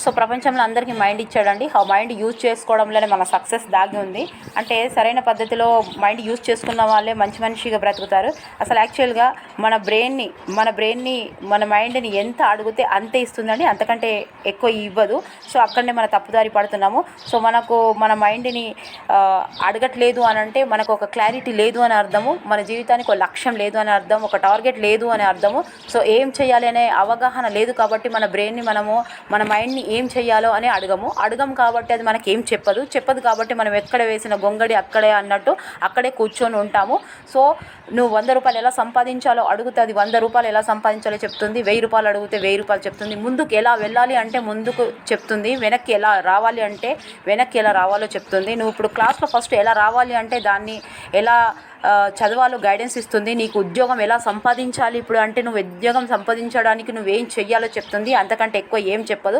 So ప్రపంచంలో అందరికీ mind ఇచ్చాడండి. ఆ మైండ్ యూజ్ చేసుకోవడంలోనే మన సక్సెస్ దాగి ఉంది. అంటే సరైన పద్ధతిలో మైండ్ యూజ్ చేసుకున్న వాళ్ళే మంచి మనిషిగా బ్రతుకుతారు. అసలు యాక్చువల్గా మన మైండ్ని ఎంత అడిగితే అంతే ఇస్తుందండి, అంతకంటే ఎక్కువ ఇవ్వదు. సో అక్కడనే మన తప్పుదారి పడుతున్నాము. సో మన మైండ్ని అడగట్లేదు అని అంటే మనకు ఒక క్లారిటీ లేదు అని అర్థము, మన జీవితానికి ఒక లక్ష్యం లేదు అని అర్థం, ఒక టార్గెట్ లేదు అని అర్థము. సో ఏం చేయాలి అనే అవగాహన లేదు కాబట్టి మన మైండ్ని ఏం చేయాలో అని అడగము కాబట్టి అది మనకి ఏం చెప్పదు కాబట్టి మనం ఎక్కడ వేసిన గొంగడి అక్కడే అన్నట్టు అక్కడే కూర్చొని ఉంటాము. సో నువ్వు 100 రూపాయలు ఎలా సంపాదించాలో అడుగుతుంది, 100 రూపాయలు ఎలా సంపాదించాలో చెప్తుంది, 1000 రూపాయలు అడిగితే 1000 రూపాయలు చెప్తుంది, ముందుకు ఎలా వెళ్ళాలి అంటే ముందుకు చెప్తుంది, వెనక్కి ఎలా రావాలి అంటే వెనక్కి ఎలా రావాలో చెప్తుంది. నువ్వు ఇప్పుడు క్లాస్లో ఫస్ట్ ఎలా రావాలి అంటే దాన్ని ఎలా చదవాలో గైడెన్స్ ఇస్తుంది. నీకు ఉద్యోగం ఎలా సంపాదించాలి ఇప్పుడు అంటే నువ్వు ఉద్యోగం సంపాదించడానికి నువ్వేం చెయ్యాలో చెప్తుంది. అంతకంటే ఎక్కువ ఏం చెప్పదు.